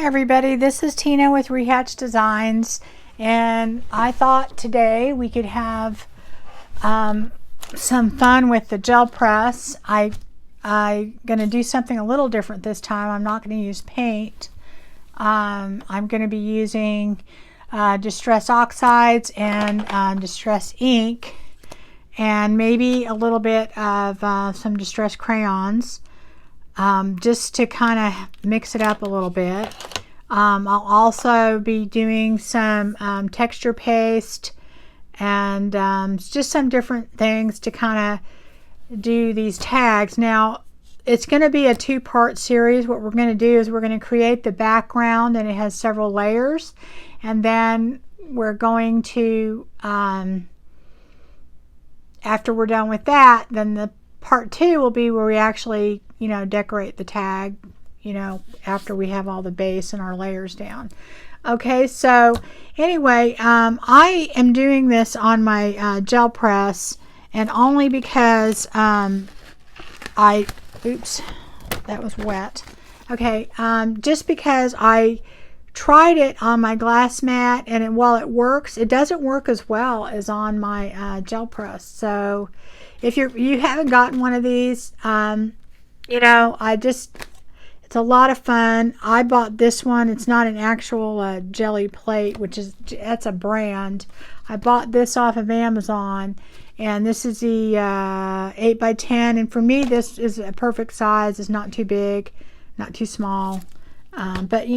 Hi everybody, this is Tina with Rehatch Designs, and I thought today we could have some fun with the gel press. I'm going to do something a little different this time. I'm not going to use paint. I'm going to be using Distress Oxides and Distress Ink, and maybe a little bit of some Distress Crayons. Just to kind of mix it up a little bit. I'll also be doing some texture paste and just some different things to kind of do these tags. Now, it's going to be a two-part series. What we're going to do is we're going to create the background, and it has several layers. And then we're going to, after we're done with that, then the part two will be where we actually decorate the tag, after we have all the base and our layers down. Okay, so anyway, I am doing this on my gel press, and only because oops, that was wet. Okay, just because I tried it on my glass mat, and while it works, it doesn't work as well as on my gel press. So if you haven't gotten one of these, it's a lot of fun. I bought this one. It's not an actual jelly plate, that's a brand. I bought this off of Amazon, and this is the 8x10, and for me this is a perfect size. It's not too big, not too small, but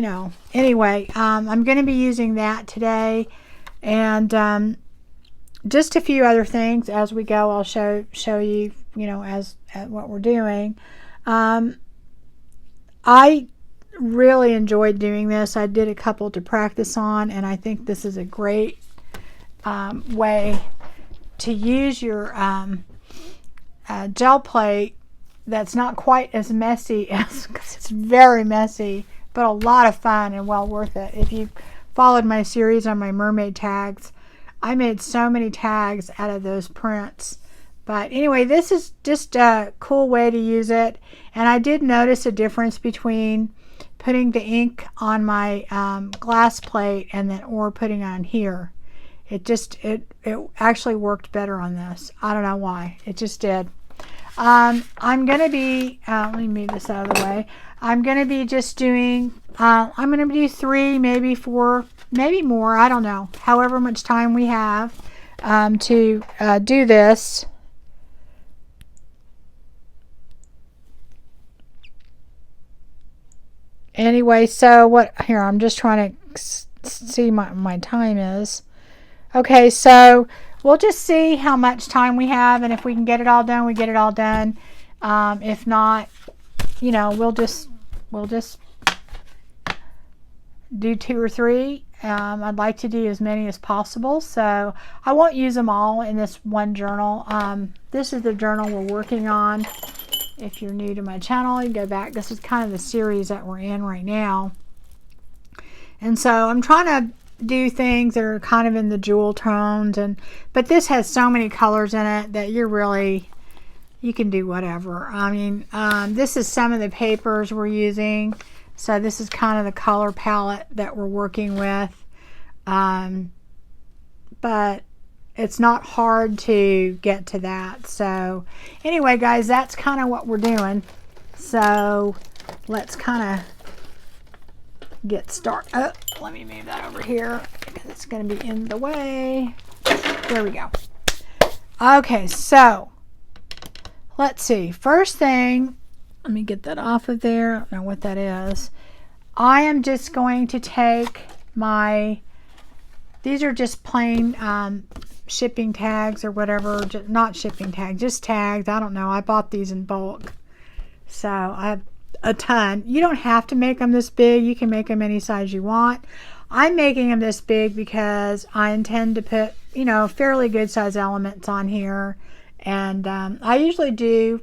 anyway, I'm going to be using that today, and just a few other things as we go. I'll show you, as what we're doing. I really enjoyed doing this. I did a couple to practice on, and I think this is a great way to use your gel plate that's not quite as messy as, because it's very messy, but a lot of fun and well worth it. If you followed my series on my mermaid tags, I made so many tags out of those prints. But anyway, this is just a cool way to use it. And I did notice a difference between putting the ink on my glass plate or putting it on here. It actually worked better on this. I don't know why. It just did. I'm going to be, let me move this out of the way. I'm going to be just doing, I'm going to do 3, maybe 4, maybe more. I don't know. However much time we have to do this. Anyway, so here, I'm just trying to see my time is. Okay, so we'll just see how much time we have, and if we can get it all done, we get it all done. If not, we'll just do 2 or 3. I'd like to do as many as possible, so I won't use them all in this one journal. This is the journal we're working on. If you're new to my channel, you go back. This is kind of the series that we're in right now. And so I'm trying to do things that are kind of in the jewel tones, but this has so many colors in it that you can do whatever. I mean, this is some of the papers we're using. So this is kind of the color palette that we're working with. But it's not hard to get to that. So anyway, guys, that's kind of what we're doing. So let's kind of get started. Oh, let me move that over here because it's going to be in the way. There we go. Okay, so let's see. First thing, let me get that off of there. I don't know what that is. I am just going to take these are just plain shipping tags or whatever. Not shipping tags, just tags. I don't know. I bought these in bulk. So I have a ton. You don't have to make them this big. You can make them any size you want. I'm making them this big because I intend to put, fairly good size elements on here. And I usually do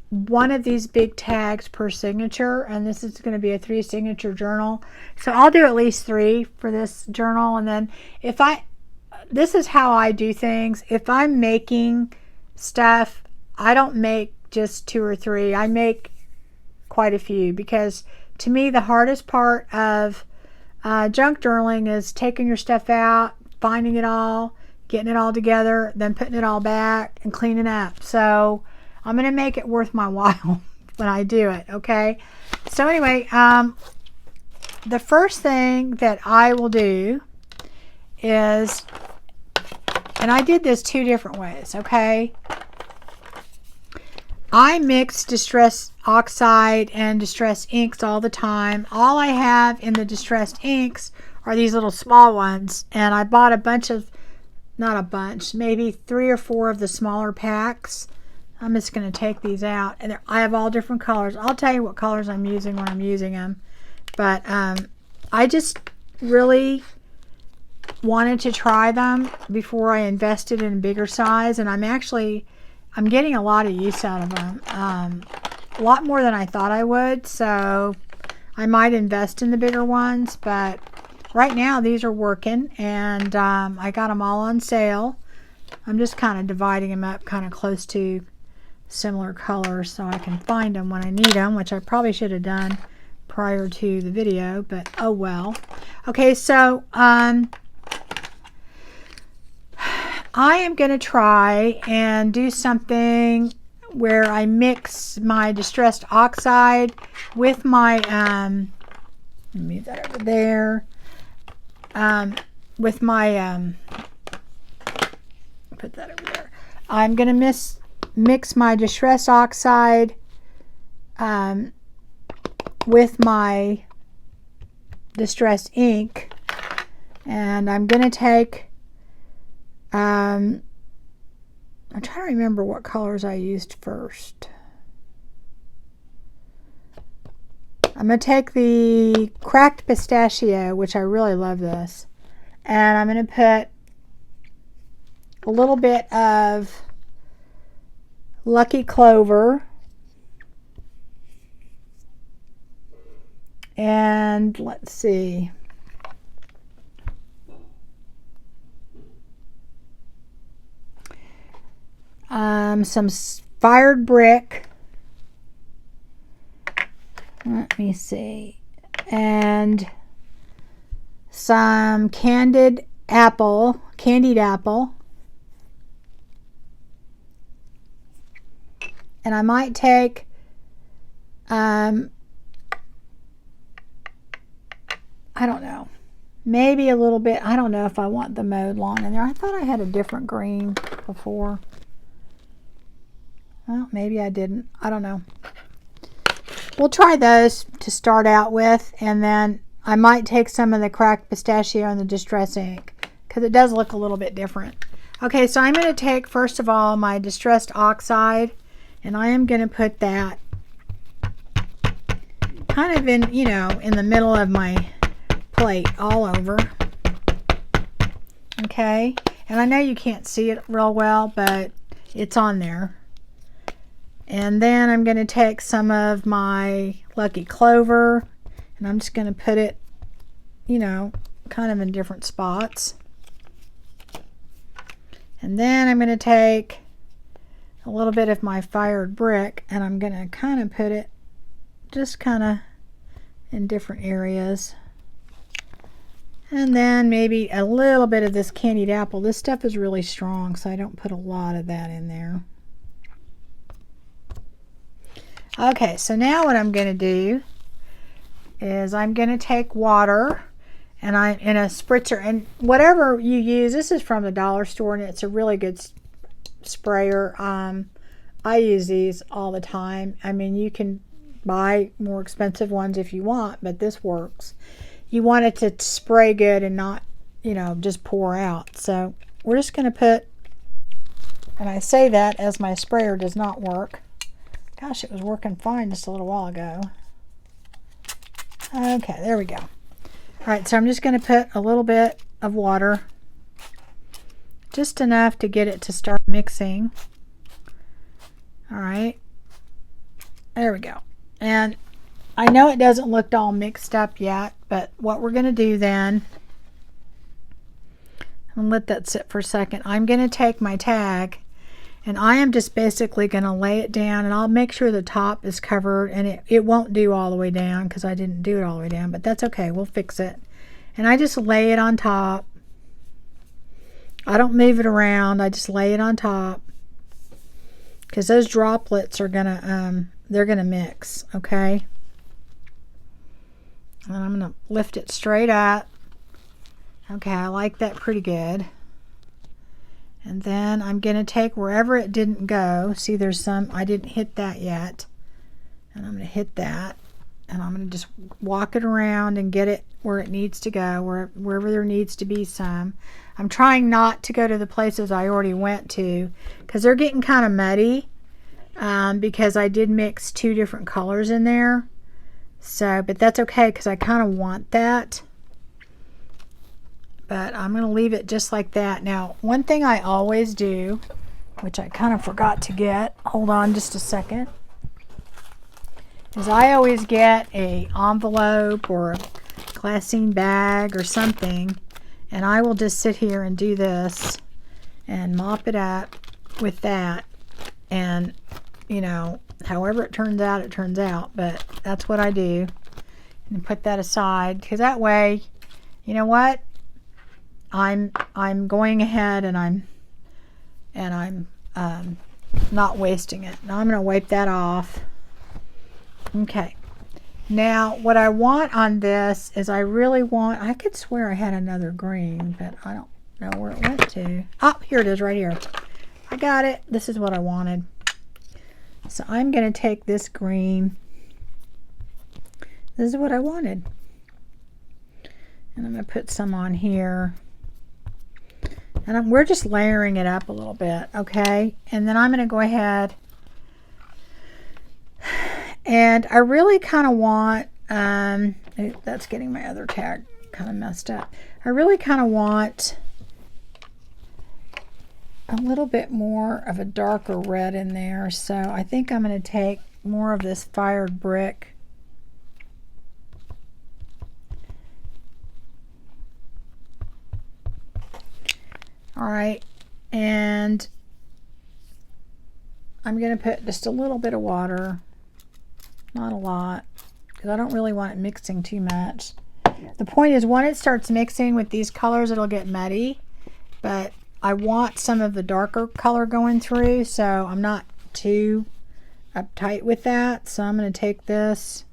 one of these big tags per signature, and this is going to be a 3 signature journal, so I'll do at least 3 for this journal. And then this is how I do things. If I'm making stuff, I don't make just 2 or 3. I make quite a few, because to me, the hardest part of junk journaling is taking your stuff out, finding it all, getting it all together, then putting it all back and cleaning up. So I'm going to make it worth my while when I do it, okay? So anyway, the first thing that I will do is, and I did this 2 different ways, okay? I mix distress oxide and distress inks all the time. All I have in the distressed inks are these little small ones, and I bought a bunch of, not a bunch, maybe 3 or 4 of the smaller packs. I'm just going to take these out, and I have all different colors. I'll tell you what colors I'm using when I'm using them, but I just really wanted to try them before I invested in a bigger size, and I'm getting a lot of use out of them, a lot more than I thought I would, so I might invest in the bigger ones, but right now these are working, and I got them all on sale. I'm just kind of dividing them up kind of close to similar colors so I can find them when I need them, which I probably should have done prior to the video, but oh well. Okay, so I am going to try and do something where I mix my distressed oxide with my, let me move that over there, with my, put that over there. I'm going to mix my distressed oxide with my distressed ink, and I'm going to take, I'm trying to remember what colors I used first. I'm going to take the cracked pistachio, which I really love this, and I'm going to put a little bit of Lucky Clover, and let's see, some fired brick, let me see, and some candied apple, and I might take I don't know, maybe a little bit, I don't know if I want the mowed lawn in there. I thought I had a different green before. Well, maybe I didn't. I don't know. We'll try those to start out with, and then I might take some of the cracked pistachio and the distress ink because it does look a little bit different. Okay, so I'm going to take, first of all, my distressed oxide, and I am going to put that kind of in, you know, in the middle of my plate all over. Okay, and I know you can't see it real well, but it's on there. And then I'm going to take some of my Lucky Clover, and I'm just going to put it, you know, kind of in different spots. And then I'm going to take a little bit of my fired brick, and I'm going to kind of put it just kind of in different areas. And then maybe a little bit of this candied apple. This stuff is really strong, so I don't put a lot of that in there. Okay, so now what I'm going to do is I'm going to take water, and I'm in a spritzer, and whatever you use, this is from the dollar store, and it's a really good sprayer. I use these all the time. I mean, you can buy more expensive ones if you want, but this works. You want it to spray good and not, you know, just pour out. So we're just going to put, and I say that as my sprayer does not work. Gosh, it was working fine just a little while ago. Okay, there we go. All right, so I'm just going to put a little bit of water, just enough to get it to start mixing. All right, there we go. And I know it doesn't look all mixed up yet, but what we're going to do then, I'm going to let that sit for a second. I'm going to take my tag, And I am just basically going to lay it down, and I'll make sure the top is covered, and it won't do all the way down because I didn't do it all the way down, but that's okay. We'll fix it. And I just lay it on top. I don't move it around. I just lay it on top because those droplets are going to, they're going to mix, okay? And I'm going to lift it straight up. Okay, I like that pretty good. And then I'm going to take wherever it didn't go. See, there's some, I didn't hit that yet. And I'm going to hit that. And I'm going to just walk it around and get it where it needs to go, wherever there needs to be some. I'm trying not to go to the places I already went to because they're getting kind of muddy because I did mix 2 different colors in there. So, but that's okay because I kind of want that. But I'm going to leave it just like that. Now, one thing I always do, which I kind of forgot to get, hold on just a second, is I always get a envelope or a glassine bag or something, and I will just sit here and do this and mop it up with that. And, you know, however it turns out, but that's what I do. And put that aside because that way, you know what? I'm going ahead and I'm not wasting it. Now I'm going to wipe that off. Okay. Now what I want on this is I could swear I had another green, but I don't know where it went to. Oh, here it is right here. I got it. This is what I wanted. So I'm going to take this green. This is what I wanted. And I'm going to put some on here. And we're just layering it up a little bit, okay? And then I'm going to go ahead and I really kind of want, that's getting my other tag kind of messed up. I really kind of want a little bit more of a darker red in there. So I think I'm going to take more of this fired brick. All right, and I'm going to put just a little bit of water, not a lot, because I don't really want it mixing too much. The point is when it starts mixing with these colors, it'll get muddy, but I want some of the darker color going through, so I'm not too uptight with that. So I'm going to take this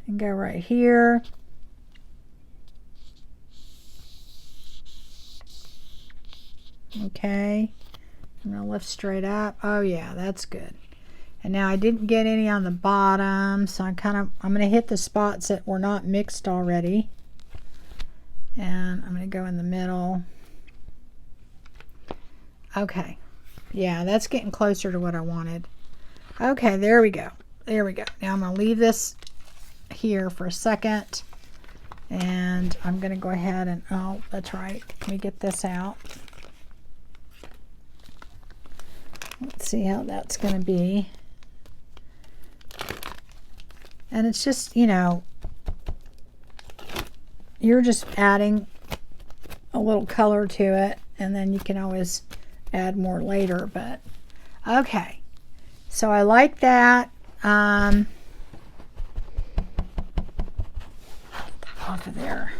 and go right here. Okay, I'm going to lift straight up. Oh yeah, that's good. And now I didn't get any on the bottom, so I'm going to hit the spots that were not mixed already. And I'm going to go in the middle. Okay, yeah, that's getting closer to what I wanted. Okay, there we go. There we go. Now I'm going to leave this here for a second. And I'm going to go ahead and, oh, that's right. Let me get this out. Let's see how that's going to be. And it's just, you know, you're just adding a little color to it, and then you can always add more later. But okay, so I like that. Off of there.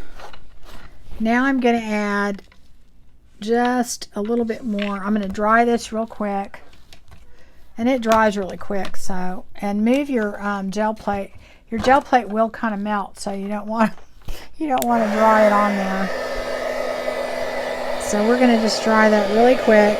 Now I'm going to add just a little bit more. I'm going to dry this real quick. And it dries really quick, so, and move your gel plate. Your gel plate will kind of melt, so you don't want to dry it on there. So we're going to just dry that really quick.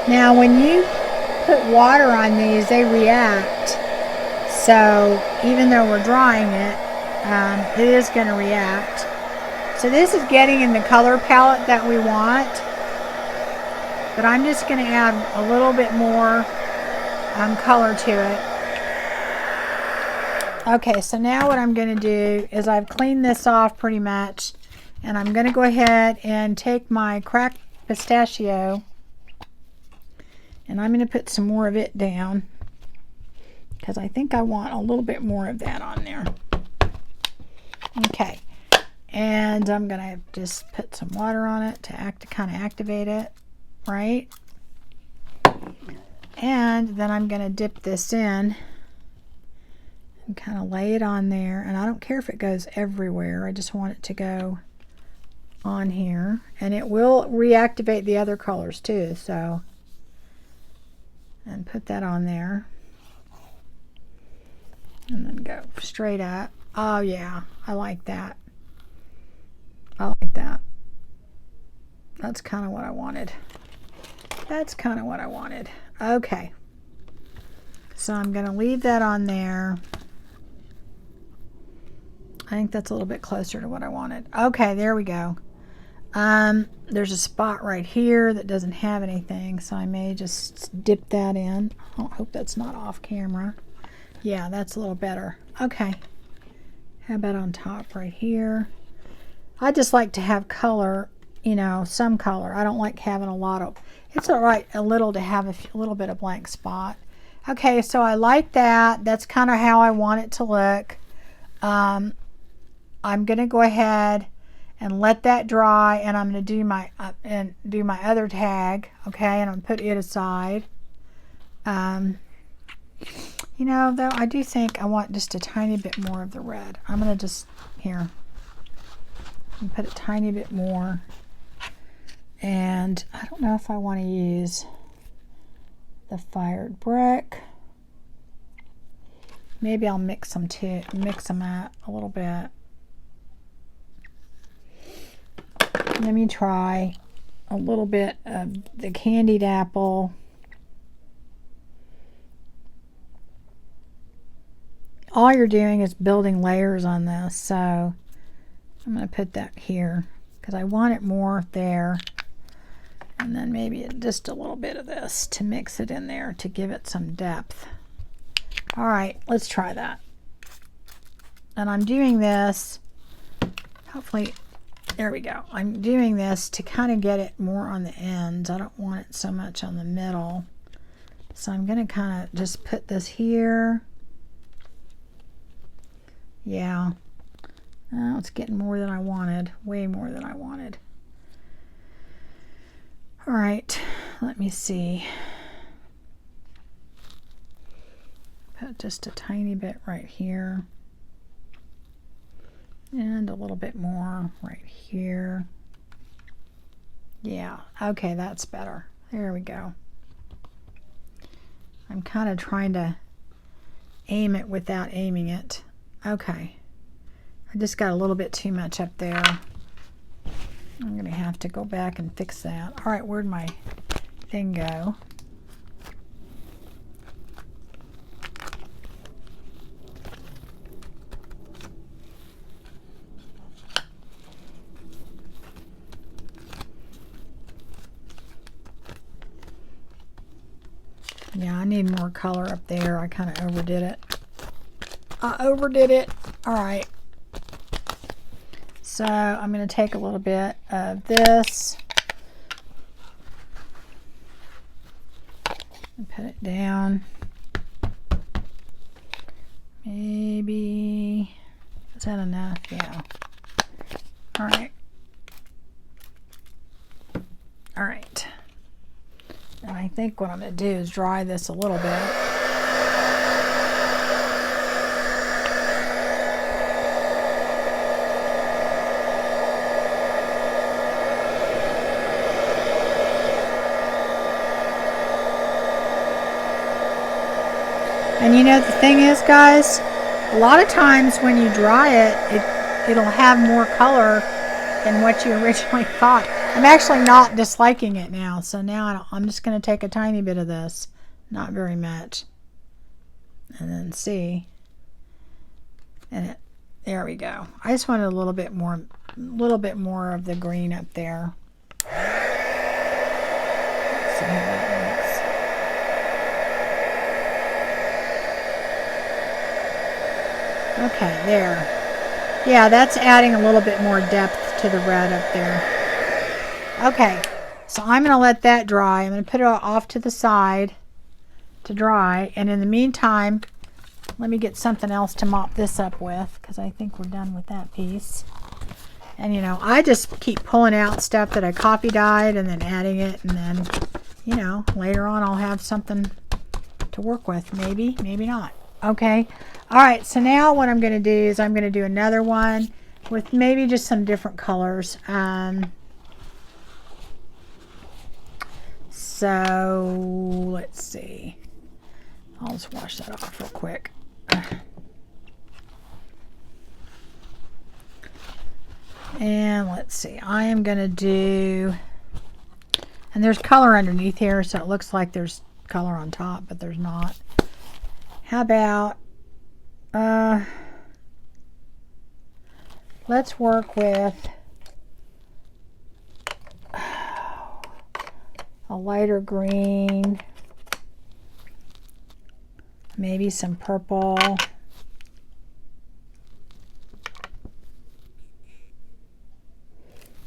Now when you put water on these, they react. So even though we're drying it, it is going to react. So this is getting in the color palette that we want. But I'm just going to add a little bit more color to it. Okay, so now what I'm going to do is I've cleaned this off pretty much. And I'm going to go ahead and take my cracked pistachio. And I'm going to put some more of it down because I think I want a little bit more of that on there. Okay. And I'm going to just put some water on it to kind of activate it, right? And then I'm going to dip this in and kind of lay it on there. And I don't care if it goes everywhere. I just want it to go on here. And it will reactivate the other colors too. So, and put that on there. And then go straight up. Oh yeah, I like that. I like that. That's kind of what I wanted. That's kind of what I wanted. Okay. So I'm going to leave that on there. I think that's a little bit closer to what I wanted. Okay, there we go. There's a spot right here that doesn't have anything, so I may just dip that in. I hope that's not off camera. Yeah, that's a little better. Okay. How about on top right here? I just like to have color, you know, some color. I don't like having a lot of, it's all right a little to have a little bit of blank spot. Okay, so I like that. That's kind of how I want it to look. I'm going to go ahead and let that dry, and I'm going to do my other tag, okay, and I'm going to put it aside. You know, though, I do think I want just a tiny bit more of the red. I'm going to just, here, and put a tiny bit more. And I don't know if I want to use the fired brick. Maybe I'll mix them up a little bit. Let me try a little bit of the candied apple. All you're doing is building layers on this, so I'm going to put that here because I want it more there. And then maybe just a little bit of this to mix it in there to give it some depth. All right, let's try that. And I'm doing this, hopefully, there we go. I'm doing this to kind of get it more on the ends. I don't want it so much on the middle. So I'm going to kind of just put this here. Yeah. Oh, it's getting more than I wanted. Way more than I wanted. All right, let me see. Put just a tiny bit right here. And a little bit more right here. Yeah, okay, that's better. There we go. I'm kind of trying to aim it without aiming it. Okay. I just got a little bit too much up there. I'm going to have to go back and fix that. All right, where'd my thing go? Yeah, I need more color up there. I kind of overdid it. I overdid it. All right. So I'm going to take a little bit of this and put it down. Maybe, is that enough? Yeah. All right. All right. And I think what I'm going to do is dry this a little bit. And you know, the thing is, guys, a lot of times when you dry it, it'll have more color than what you originally thought. I'm actually not disliking it now, so now I'm just going to take a tiny bit of this, not very much, and then see. And there we go. I just wanted a little bit more of the green up there. Let's see how that looks. Okay, there. Yeah, that's adding a little bit more depth to the red up there. Okay, So I'm going to let that dry. I'm going to put it off to the side to dry. And in the meantime, let me get something else to mop this up with, because I think we're done with that piece. And you know, I just keep pulling out stuff that I copy dyed and then adding it, and then, you know, later on I'll have something to work with. Maybe, maybe not. Okay. All right. So now what I'm going to do is I'm going to do another one with maybe just some different colors. So let's see. I'll just wash that off real quick. And let's see, I am going to do, and there's color underneath here, so it looks like there's color on top, but there's not. How about, let's work with a lighter green, maybe some purple.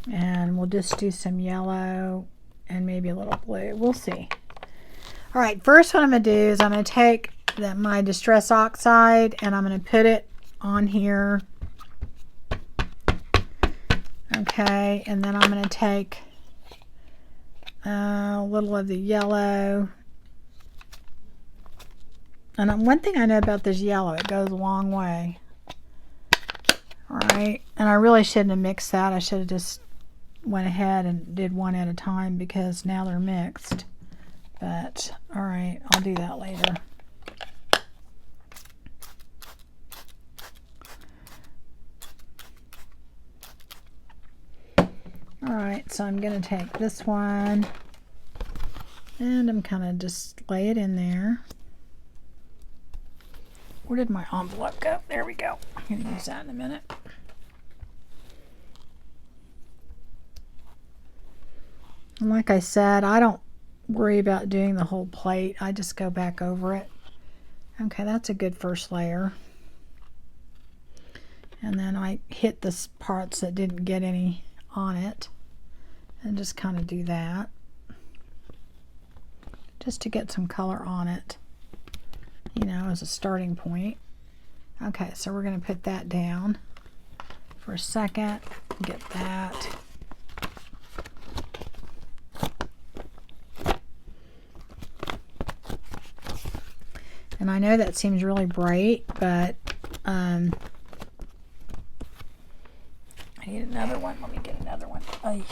And we'll just do some yellow and maybe a little blue. We'll see. All right, first what I'm going to do is I'm going to take my Distress Oxide and I'm going to put it on here. Okay, and then I'm going to take a little of the yellow. And one thing I know about this yellow, it goes a long way. All right, and I really shouldn't have mixed that. I should have just went ahead and did one at a time, because now they're mixed. But all right, I'll do that later. All right, so I'm going to take this one and I'm kind of just lay it in there. Where did my envelope go? There we go. I'm going to use that in a minute. And like I said, I don't worry about doing the whole plate. I just go back over it. Okay, that's a good first layer. And then I hit the parts that didn't get any on it and just kind of do that just to get some color on it, you know, as a starting point. Okay, so we're going to put that down for a second. Get that. And I know that seems really bright, but I need another one. Let me get another one. Ay.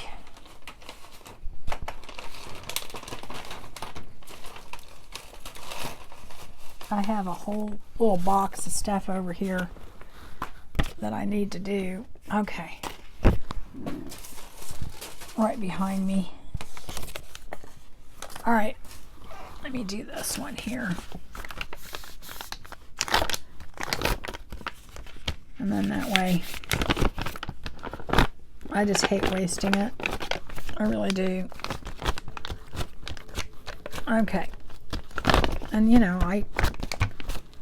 I have a whole little box of stuff over here that I need to do. Okay. Right behind me. All right. Let me do this one here. And then that way, I just hate wasting it. I really do. Okay. And you know, I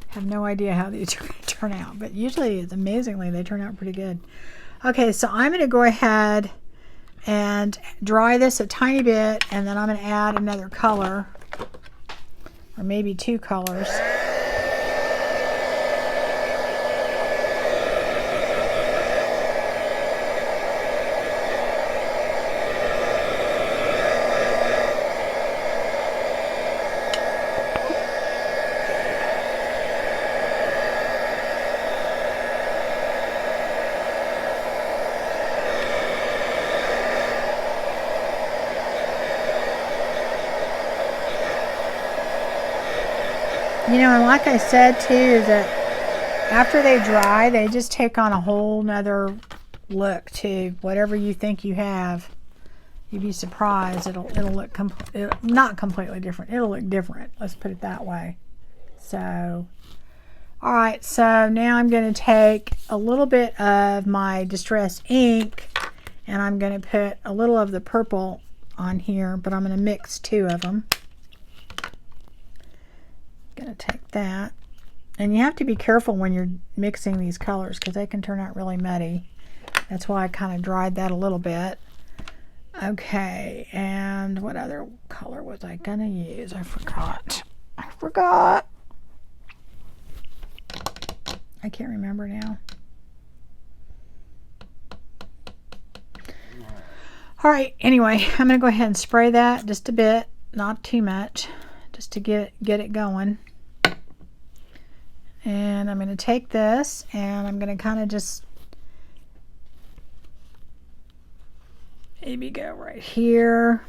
have no idea how these are going to turn out, but usually, amazingly, they turn out pretty good. Okay, so I'm going to go ahead and dry this a tiny bit, and then I'm going to add another color, or maybe two colors. You know, and like I said too, is that after they dry, they just take on a whole nother look too. Whatever you think you have, you'd be surprised. It'll look not completely different. It'll look different. Let's put it that way. So, all right. So now I'm going to take a little bit of my Distress ink, and I'm going to put a little of the purple on here, but I'm going to mix two of them. Gonna take that, and you have to be careful when you're mixing these colors because they can turn out really muddy. That's why I kind of dried that a little bit. Okay, and what other color was I gonna use? I forgot. I can't remember now. All right, anyway, I'm gonna go ahead and spray that just a bit, not too much, just to get it going. And I'm gonna take this and I'm gonna kind of just maybe go right here.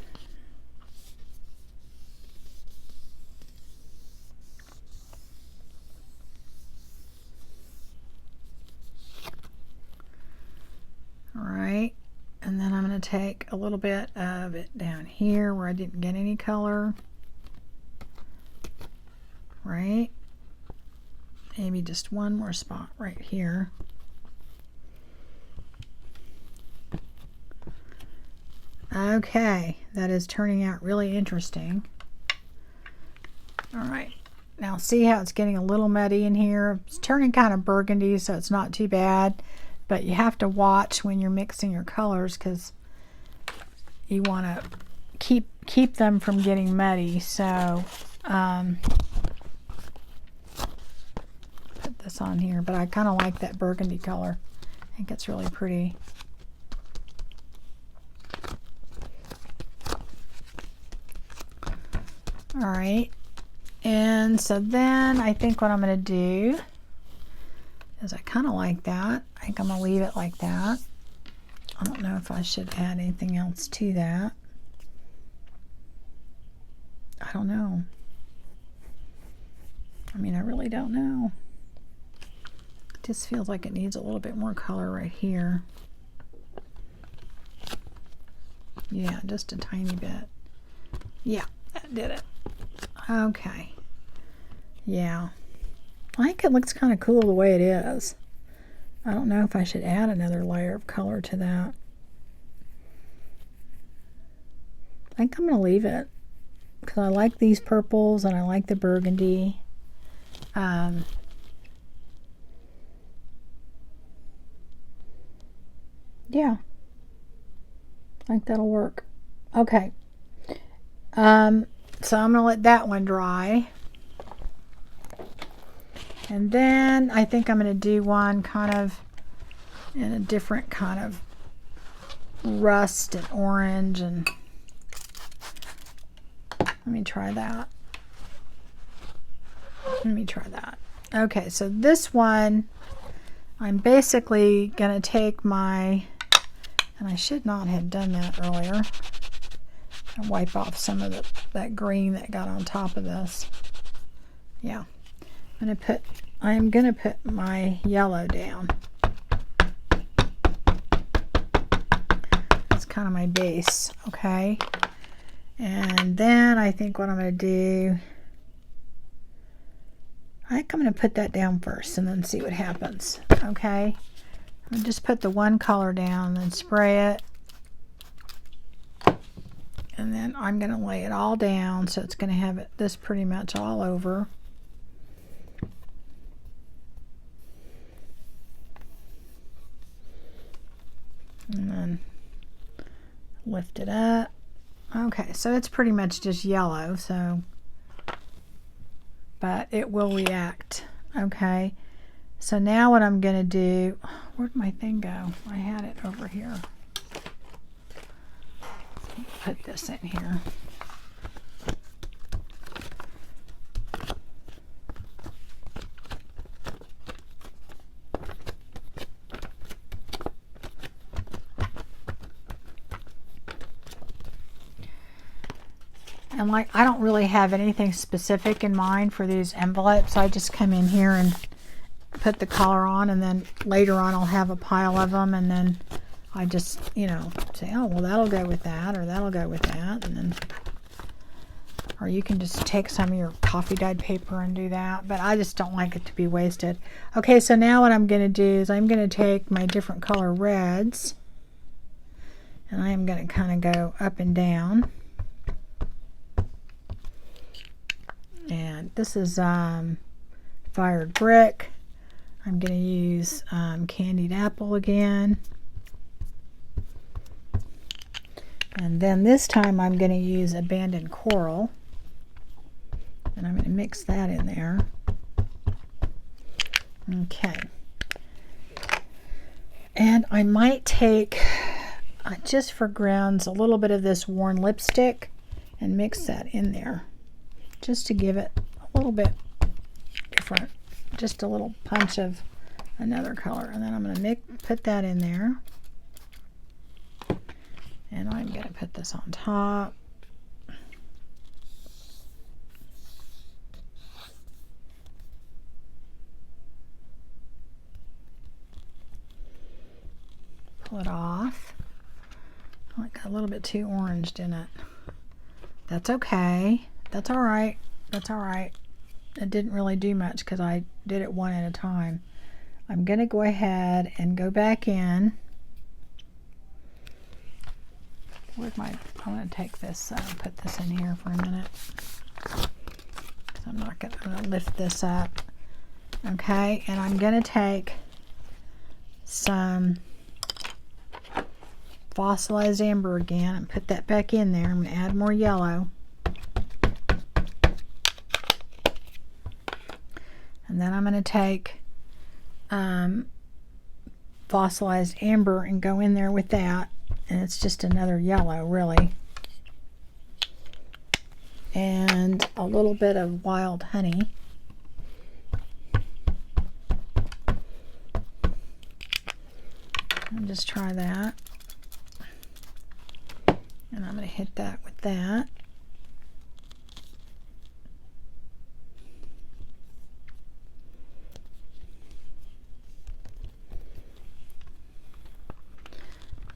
All right, and then I'm going to take a little bit of it down here where I didn't get any color. Right, maybe just one more spot right here. Okay, that is turning out really interesting. All right, now see how it's getting a little muddy in here. It's turning kind of burgundy, so it's not too bad, but you have to watch when you're mixing your colors because you want to keep them from getting muddy. So put this on here, but I kind of like that burgundy color. I think it's really pretty. All right, and so then I think what I'm going to do is I kind of like that. I think I'm going to leave it like that. I don't know if I should add anything else to that. I don't know. I mean, I really don't know. It just feels like it needs a little bit more color right here. Yeah, just a tiny bit. Yeah, that did it. Okay. Yeah. I think it looks kind of cool the way it is. I don't know if I should add another layer of color to that. I think I'm going to leave it because I like these purples and I like the burgundy. Yeah, I think that'll work. Okay. So I'm going to let that one dry. And then I think I'm going to do one kind of in a different kind of rust and orange, and let me try that. Okay, so this one, I'm basically going to take my, and I should not have done that earlier. I'll wipe off some of that green that got on top of this. Yeah. I'm gonna put my yellow down. That's kind of my base, okay? And then I think what I'm gonna do, I think I'm gonna put that down first and then see what happens, okay? I'll just put the one color down and spray it. And then I'm gonna lay it all down so it's gonna have this pretty much all over. And then lift it up. Okay, so it's pretty much just yellow, so, but it will react. Okay, so now what I'm gonna do, where'd my thing go? I had it over here. Put this in here. And like, I don't really have anything specific in mind for these envelopes. I just come in here and put the color on, and then later on I'll have a pile of them, and then I just, you know, say, oh, well, that'll go with that, or that'll go with that, and then, or you can just take some of your coffee dyed paper and do that, but I just don't like it to be wasted. Okay, so now what I'm going to do is I'm going to take my different color reds, and I am going to kind of go up and down. And this is fired brick. I'm going to use candied apple again. And then this time I'm going to use Abandoned Coral. And I'm going to mix that in there. Okay. And I might take, just for grounds, a little bit of this worn lipstick and mix that in there. Just to give it a little bit different. Just a little punch of another color. And then I'm going to put that in there. And I'm going to put this on top. Pull it off. I got a little bit too oranged in it. That's okay. That's all right. That's all right. It didn't really do much because I did it one at a time. I'm going to go ahead and go back in. Where's my, I want to take this, put this in here for a minute. I'm not going to lift this up. Okay, and I'm going to take some fossilized amber again and put that back in there. I'm going to add more yellow. And then I'm going to take fossilized amber and go in there with that. And it's just another yellow, really. And a little bit of wild honey. I'll just try that. And I'm going to hit that with that.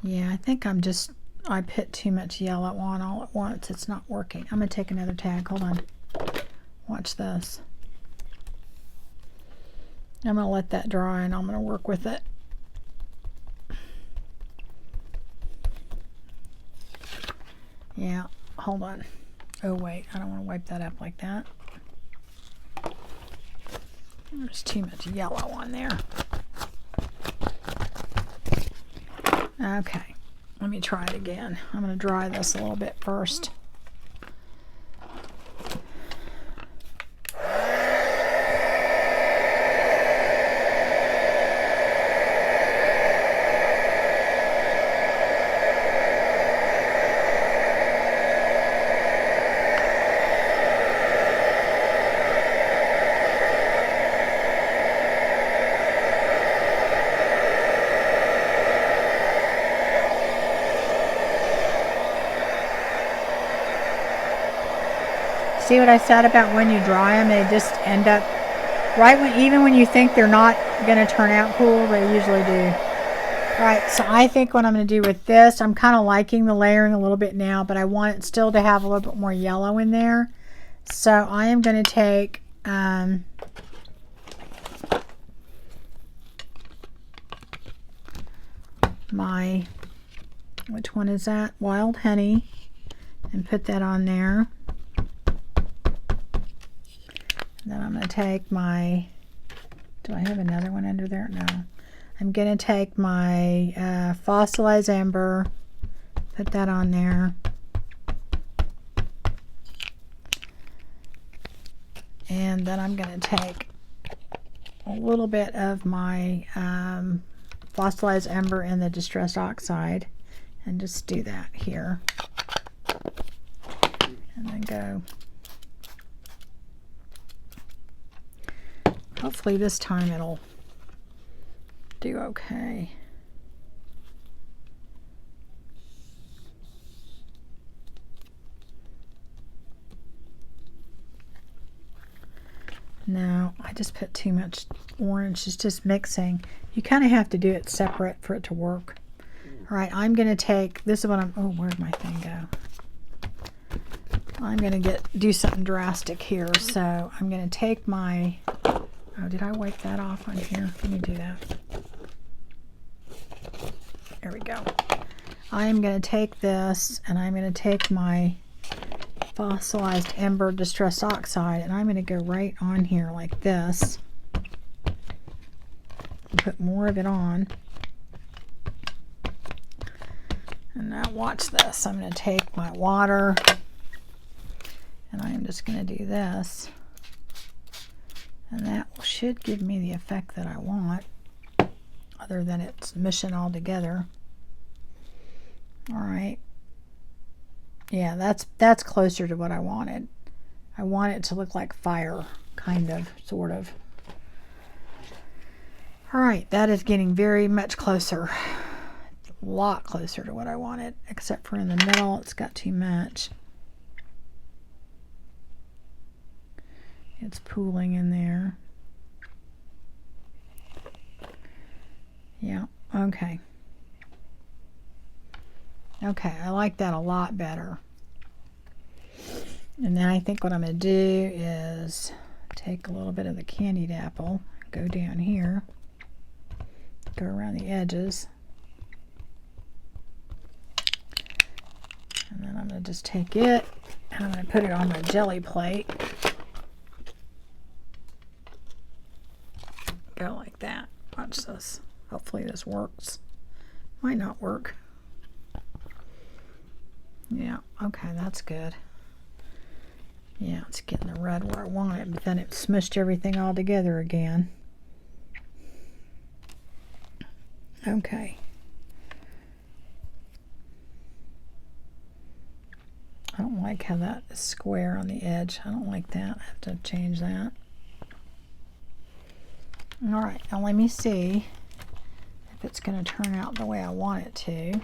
Yeah, I think I put too much yellow on all at once. It's not working. I'm going to take another tag. Hold on. Watch this. I'm going to let that dry and I'm going to work with it. Yeah, hold on. Oh, wait. I don't want to wipe that up like that. There's too much yellow on there. Okay, let me try it again. I'm going to dry this a little bit first. See what I said about when you dry them, they just end up right when, even when you think they're not going to turn out cool, they usually do. Right, so I think what I'm going to do with this, I'm kind of liking the layering a little bit now, but I want it still to have a little bit more yellow in there. So I am going to take my, which one is that? Wild honey, and put that on there. Then I'm going to take my, do I have another one under there? No. I'm going to take my fossilized amber, put that on there. And then I'm going to take a little bit of my fossilized amber and the distress oxide and just do that here. And then go. Hopefully this time it'll do okay. No, I just put too much orange. It's just mixing. You kind of have to do it separate for it to work. All right, I'm going to take, this is what I'm, oh, where'd my thing go? I'm going to do something drastic here. So I'm going to take my, oh, did I wipe that off on here? Let me do that. There we go. I'm going to take this and I'm going to take my fossilized amber distress oxide and I'm going to go right on here like this. Put more of it on. And now watch this. I'm going to take my water and I am just going to do this. And that should give me the effect that I want, other than it's mushing all together. All right. Yeah, that's closer to what I wanted. I want it to look like fire, kind of, sort of. All right, that is getting very much closer. A lot closer to what I wanted, except for in the middle, it's got too much. It's pooling in there. Yeah, okay. Okay, I like that a lot better. And then I think what I'm going to do is take a little bit of the candied apple, go down here, go around the edges. And then I'm going to just take it and I'm going to put it on my jelly plate. Go like that. Watch this. Hopefully this works. Might not work. Yeah, okay, that's good. Yeah, it's getting the red where I want it, but then it smushed everything all together again. Okay. I don't like how that is square on the edge. I don't like that. I have to change that. All right, now let me see if it's going to turn out the way I want it to.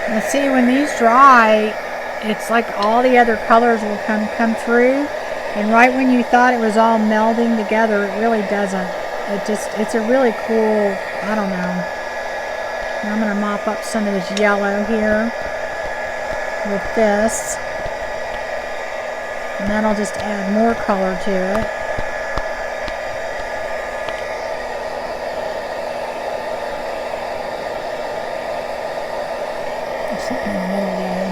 Now see, when these dry, it's like all the other colors will come through, and right when you thought it was all melding together, it really doesn't. It's a really cool, I don't know. Now I'm going to mop up some of this yellow here with this, and that'll just add more color to it. Something in the middle there.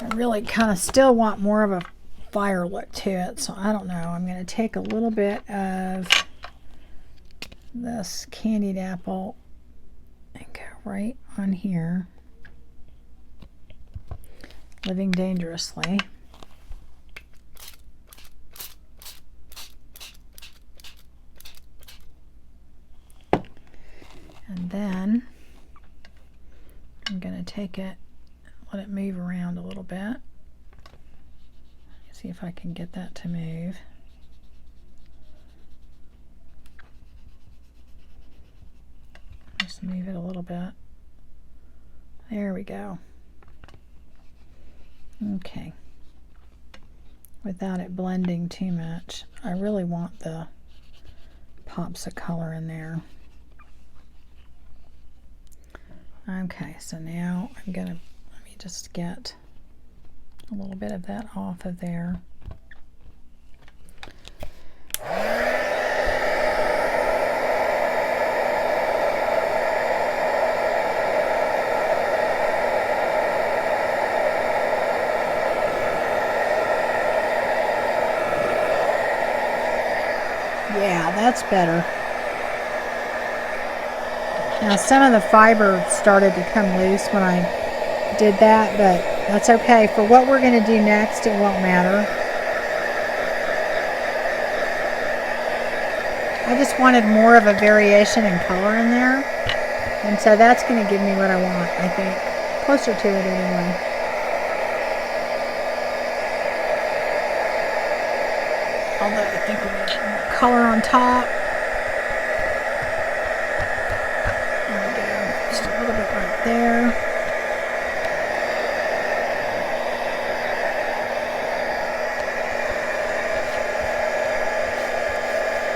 I really kind of still want more of a fire look to it, so I don't know. I'm going to take a little bit of this candied apple and go right on here, Living Dangerously. And then I'm going to take it, let it move around a little bit. See if I can get that to move. Just move it a little bit. There we go. Okay. Without it blending too much. I really want the pops of color in there. Okay, so now I'm gonna, let me just get a little bit of that off of there. Yeah, that's better. Now some of the fiber started to come loose when I did that, but that's okay. For what we're going to do next, it won't matter. I just wanted more of a variation in color in there, and so that's going to give me what I want, I think. Closer to it anyway. Although I think we need more color on top. there.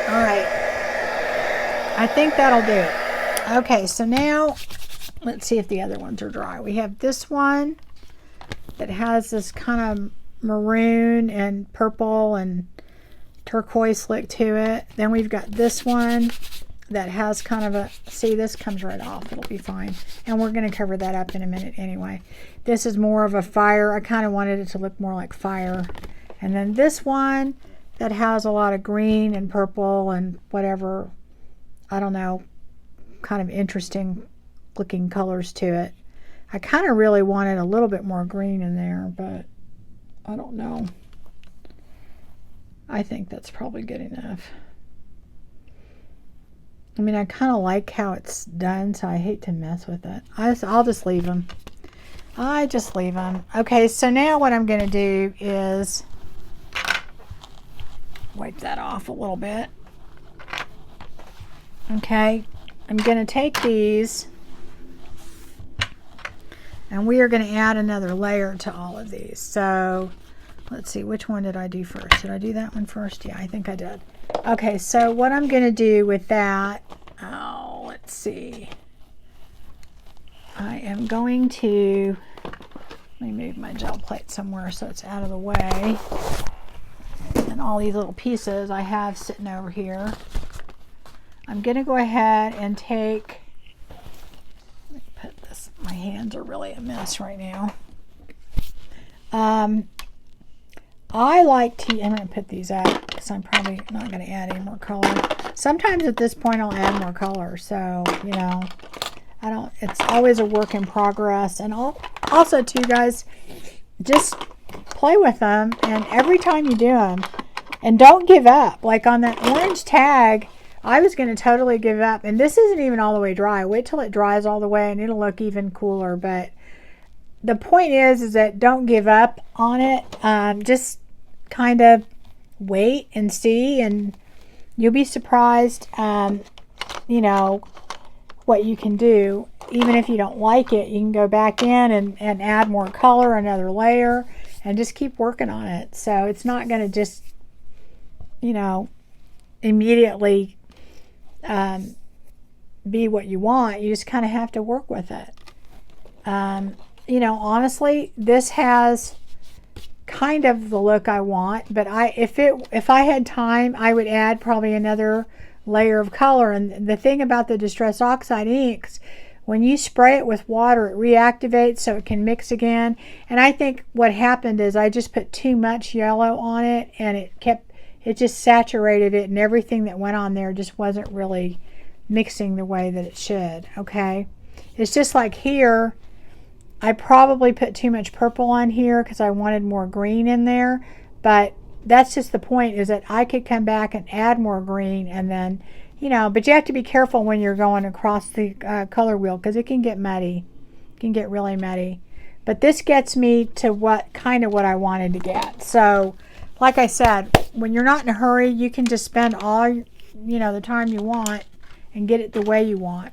All right. I think that'll do it. Okay, so now let's see if the other ones are dry. We have this one that has this kind of maroon and purple and turquoise look to it. Then we've got this one that has kind of a, see, this comes right off. It'll be fine. And we're going to cover that up in a minute anyway. This is more of a fire. I kind of wanted it to look more like fire. And then this one that has a lot of green and purple and whatever, I don't know, kind of interesting looking colors to it. I kind of really wanted a little bit more green in there, but I don't know. I think that's probably good enough. I mean, I kind of like how it's done, so I hate to mess with it. I'll just leave them. I just leave them. Okay, so now what I'm going to do is wipe that off a little bit. Okay, I'm going to take these and we are going to add another layer to all of these. So let's see, which one did I do first? Did I do that one first? Yeah, I think I did. Okay, so what I'm going to do with that, oh, let's see. I am going to, let me move my gel plate somewhere so it's out of the way. And all these little pieces I have sitting over here. I'm going to go ahead and take, let me put this, my hands are really a mess right now. I like to, I'm going to put these out because I'm probably not going to add any more color. Sometimes at this point I'll add more color, so, you know, I don't, it's always a work in progress. And also too, guys, just play with them, and every time you do them, and don't give up. Like on that orange tag, I was going to totally give up, and this isn't even all the way dry. Wait till it dries all the way and it'll look even cooler. But the point is that don't give up on it. Just kind of wait and see, and you'll be surprised, you know, what you can do. Even if you don't like it, you can go back in and add more color, another layer, and just keep working on it. So it's not going to just, you know, immediately be what you want. You just kind of have to work with it. You know, honestly, this has kind of the look I want, but if I had time, I would add probably another layer of color. And the thing about the Distress Oxide inks, when you spray it with water, it reactivates so it can mix again. And I think what happened is I just put too much yellow on it, and it just saturated it, and everything that went on there just wasn't really mixing the way that it should. Okay, it's just like here, I probably put too much purple on here because I wanted more green in there, but that's just the point, is that I could come back and add more green, and then, you know, but you have to be careful when you're going across the color wheel, because it can get muddy. It can get really muddy. But this gets me to what I wanted to get. So like I said, when you're not in a hurry, you can just spend all, you know, the time you want and get it the way you want.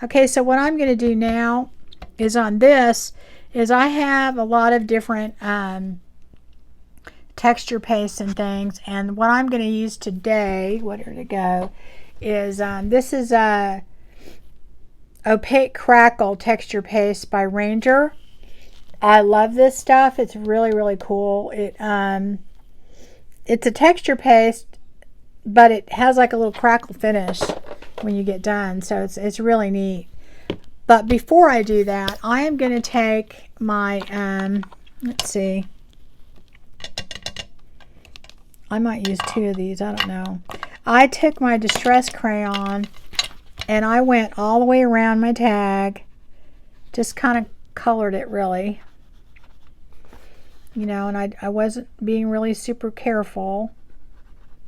Okay, so what I'm going to do now is on this is I have a lot of different texture pastes and things, and what I'm going to use today, where did it go, is this is a Opaque Crackle texture paste by Ranger. I love this stuff. It's really, really cool. It's a texture paste, but it has like a little crackle finish when you get done, so it's really neat. But before I do that, I am going to take my, let's see, I might use 2 of these, I don't know. I took my Distress Crayon and I went all the way around my tag, just kind of colored it really, you know, and I wasn't being really super careful.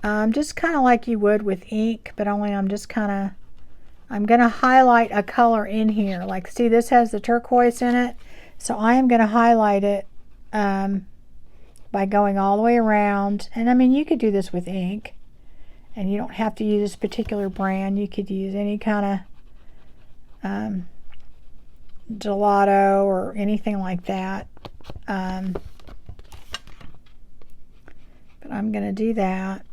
Just kind of like you would with ink, but only I'm going to highlight a color in here. Like, see, this has the turquoise in it, so I am going to highlight it by going all the way around. And I mean, you could do this with ink, and you don't have to use this particular brand. You could use any kind of gelato or anything like that. But I'm going to do that.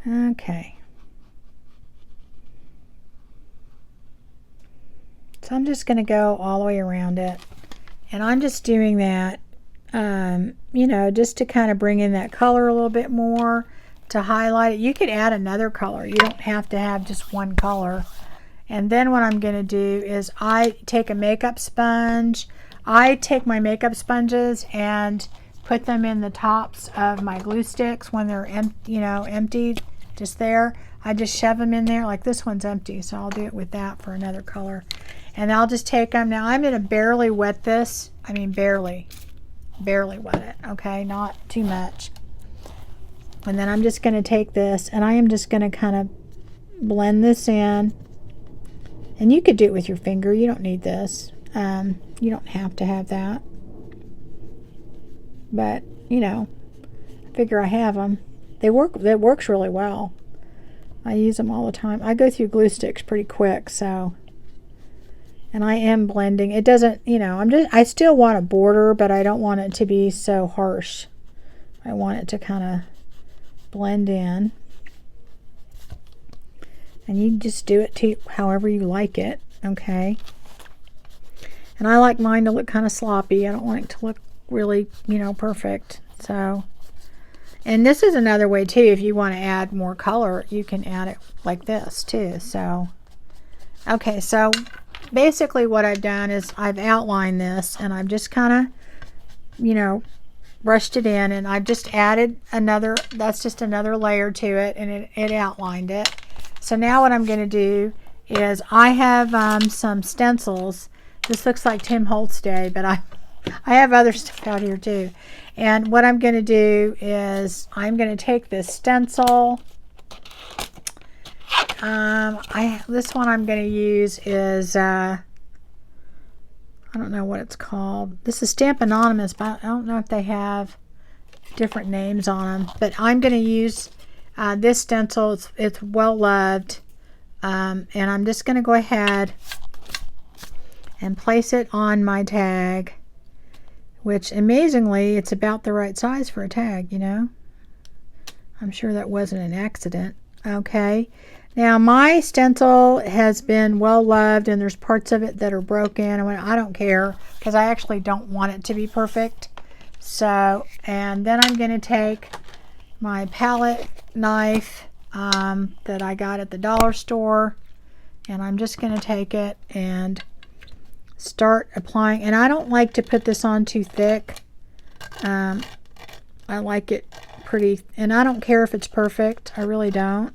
Okay. So I'm just going to go all the way around it. And I'm just doing that, you know, just to kind of bring in that color a little bit more, to highlight it. You could add another color. You don't have to have just one color. And then what I'm going to do is I take a makeup sponge. I take my makeup sponges and put them in the tops of my glue sticks when they're emptied, just there. I just shove them in there. Like this one's empty, so I'll do it with that for another color. And I'll just take them. Now I'm going to barely wet this. I mean barely wet it, okay? Not too much. And then I'm just going to take this and I am just going to kind of blend this in. And you could do it with your finger. You don't need this. You don't have to have that. But, you know, I figure I have them. They work. That works really well. I use them all the time. I go through glue sticks pretty quick, so. And I am blending. It doesn't, you know, I still want a border, but I don't want it to be so harsh. I want it to kind of blend in. And you just do it to however you like it, okay? And I like mine to look kind of sloppy. I don't want it to look really, you know, perfect. So, and this is another way too. If you want to add more color, you can add it like this too. So, okay, so basically what I've done is I've outlined this and I've just kind of, you know, brushed it in, and I've just added another, that's just another layer to it, and it outlined it. So now what I'm going to do is I have some stencils. This looks like Tim Holtz Day, but I have other stuff out here too. And what I'm going to do is I'm going to take this stencil. This one I'm going to use is, I don't know what it's called. This is Stamp Anonymous, but I don't know if they have different names on them. But I'm going to use this stencil. It's well loved. And I'm just going to go ahead and place it on my tag, which amazingly, it's about the right size for a tag, you know. I'm sure that wasn't an accident. Okay. Now my stencil has been well loved, and there's parts of it that are broken, and I don't care because I actually don't want it to be perfect. So, and then I'm going to take my palette knife that I got at the dollar store, and I'm just going to take it and start applying. And I don't like to put this on too thick. I like it pretty, and I don't care if it's perfect. I really don't.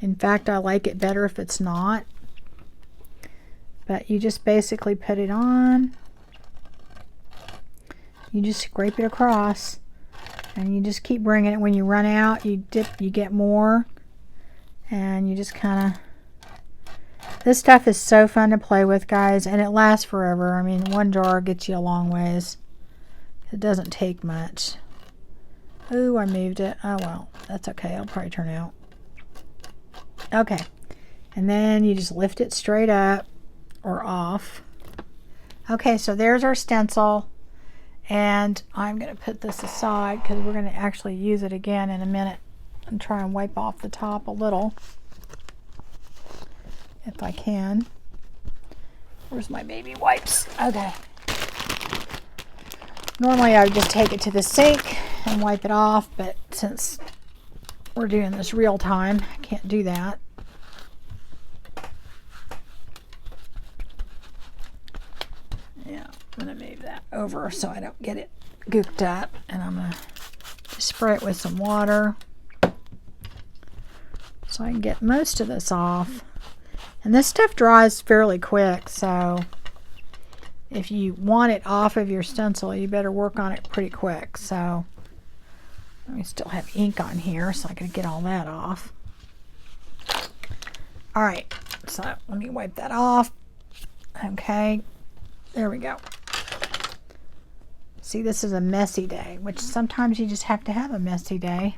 In fact, I like it better if it's not. But you just basically put it on. You just scrape it across, and you just keep bringing it. When you run out, you get more, and you just kind of. This stuff is so fun to play with, guys, and it lasts forever. I mean, one jar gets you a long ways. It doesn't take much. Ooh, I moved it. Oh well, that's okay. It'll probably turn out. Okay, and then you just lift it straight up or off. Okay, so there's our stencil, and I'm going to put this aside because we're going to actually use it again in a minute and try and wipe off the top a little if I can. Where's my baby wipes? Okay. Normally I would just take it to the sink and wipe it off, but since we're doing this real time, I can't do that. Yeah, I'm going to move that over so I don't get it gooped up, and I'm going to spray it with some water so I can get most of this off. And this stuff dries fairly quick, so if you want it off of your stencil, you better work on it pretty quick. So we still have ink on here, so I can get all that off. All right, so let me wipe that off. Okay, there we go. See, this is a messy day, which sometimes you just have to have a messy day.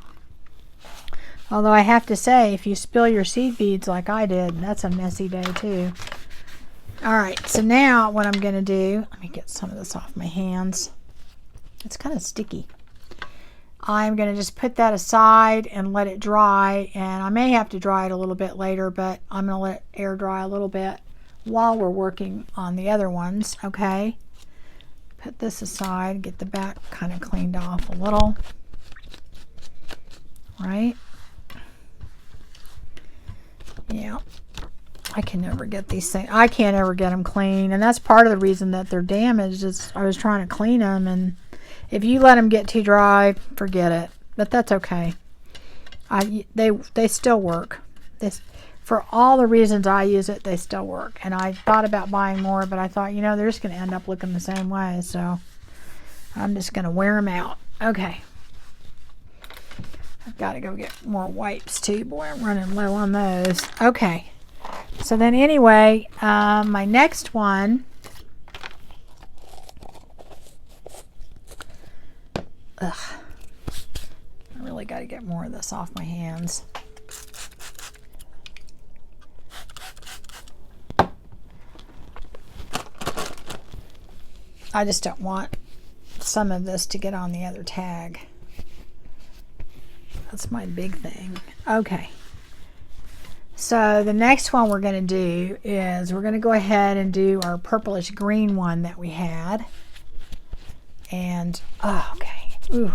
Although I have to say, if you spill your seed beads like I did, that's a messy day too. Alright, so now what I'm going to do, let me get some of this off my hands. It's kind of sticky. I'm going to just put that aside and let it dry, and I may have to dry it a little bit later, but I'm going to let it air dry a little bit while we're working on the other ones, okay? Put this aside, get the back kind of cleaned off a little, right? Yeah, I can never get these things, I can't ever get them clean, and that's part of the reason that they're damaged is I was trying to clean them, and if you let them get too dry, forget it. But that's okay. They still work. For all the reasons I use it, they still work. And I thought about buying more, but I thought, you know, they're just going to end up looking the same way. So I'm just going to wear them out. Okay. I've got to go get more wipes too. Boy, I'm running low on those. Okay. So then anyway, my next one. Ugh. I really got to get more of this off my hands. I just don't want some of this to get on the other tag. That's my big thing. Okay. So the next one we're going to do is we're going to go ahead and do our purplish green one that we had. And, oh, okay. Ooh.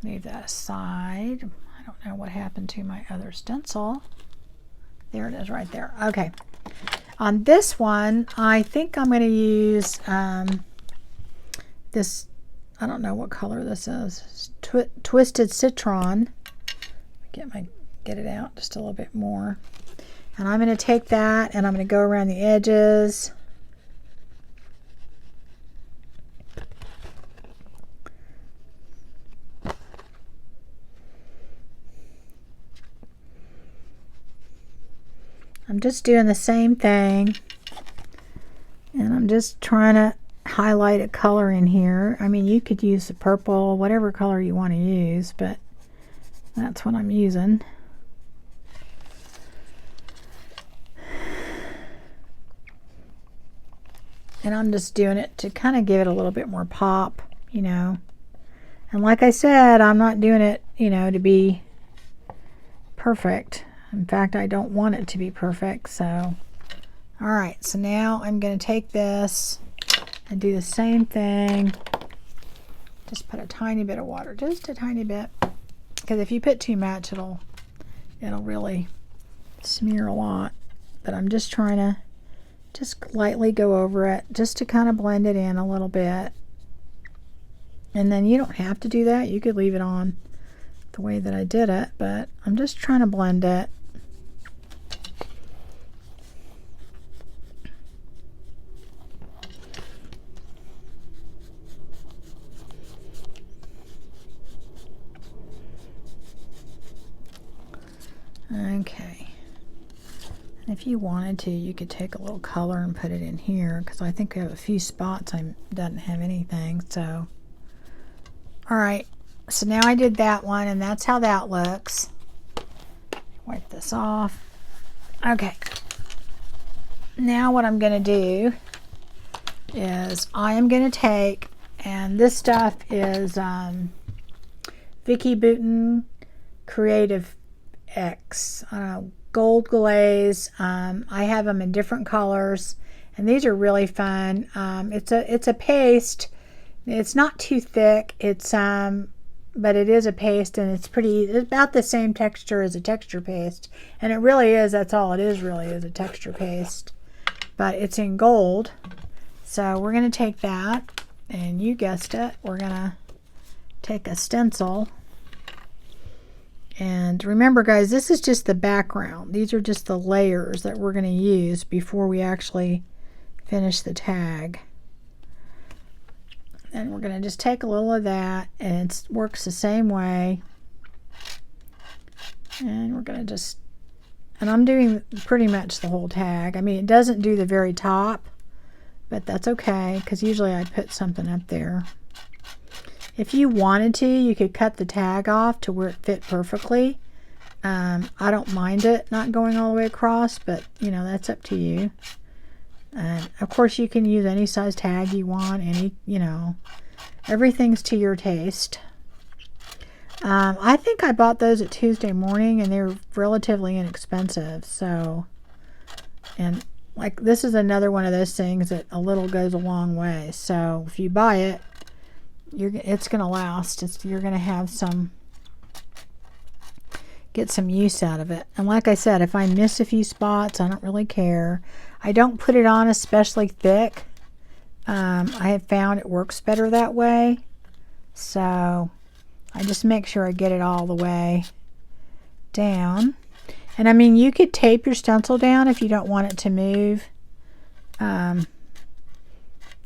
Move that aside. I don't know what happened to my other stencil. There it is right there. Okay. On this one, I think I'm going to use this, I don't know what color this is. Twisted Citron. Get it out just a little bit more. And I'm going to take that and I'm going to go around the edges. I'm just doing the same thing, and I'm just trying to highlight a color in here. I mean, you could use the purple, whatever color you want to use, but that's what I'm using. And I'm just doing it to kind of give it a little bit more pop, you know. And like I said, I'm not doing it, you know, to be perfect. In fact, I don't want it to be perfect, so. All right, so now I'm going to take this and do the same thing. Just put a tiny bit of water, just a tiny bit. Because if you put too much, it'll really smear a lot. But I'm just trying to just lightly go over it, just to kind of blend it in a little bit. And then you don't have to do that. You could leave it on the way that I did it, but I'm just trying to blend it. Okay, and if you wanted to, you could take a little color and put it in here, because I think we have a few spots I doesn't have anything. So, all right, so now I did that one, and that's how that looks. Wipe this off. Okay, now what I'm going to do is I am going to take, and this stuff is Vicky Bouton Creative X, gold glaze. I have them in different colors, and these are really fun. It's a paste. It's not too thick. It's but it is a paste, and it's about the same texture as a texture paste, and it really is. That's all it is, really, is a texture paste. But it's in gold, so we're going to take that, and you guessed it, we're going to take a stencil. And remember, guys, this is just the background. These are just the layers that we're going to use before we actually finish the tag. And we're going to just take a little of that, and it works the same way. And we're going to just, and I'm doing pretty much the whole tag. I mean, it doesn't do the very top, but that's okay, because usually I put something up there. If you wanted to, you could cut the tag off to where it fit perfectly. I don't mind it not going all the way across, but you know, that's up to you. And of course you can use any size tag you want, you know, everything's to your taste. I think I bought those at Tuesday Morning and they're relatively inexpensive. So, and like this is another one of those things that a little goes a long way. So if you buy it, it's going to last. You're going to have get some use out of it. And like I said, if I miss a few spots, I don't really care. I don't put it on especially thick. I have found it works better that way. So I just make sure I get it all the way down. And I mean, you could tape your stencil down if you don't want it to move.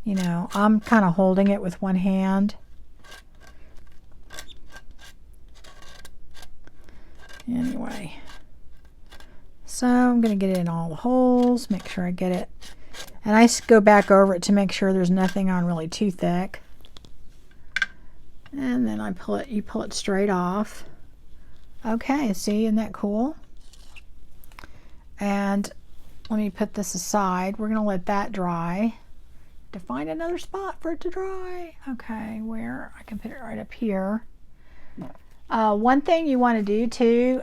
You know, I'm kind of holding it with one hand. Anyway, so I'm going to get it in all the holes, make sure I get it. And I go back over it to make sure there's nothing on really too thick. And then you pull it straight off. Okay, see, isn't that cool? And let me put this aside. We're going to let that dry. To find another spot for it to dry. Okay, where I can put it right up here. One thing you want to do too,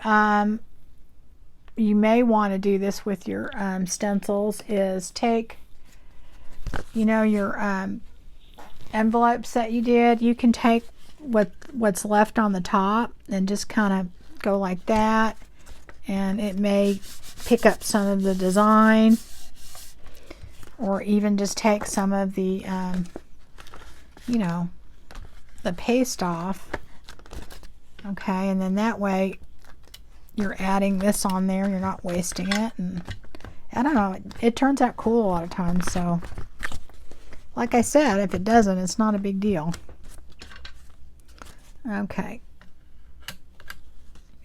you may want to do this with your stencils, is take, you know, your envelopes that you did. You can take what's left on the top and just kind of go like that, and it may pick up some of the design, or even just take some of the, you know, the paste off. Okay, and then that way you're adding this on there, you're not wasting it, and I don't know, it turns out cool a lot of times. So like I said, if it doesn't, it's not a big deal. Okay,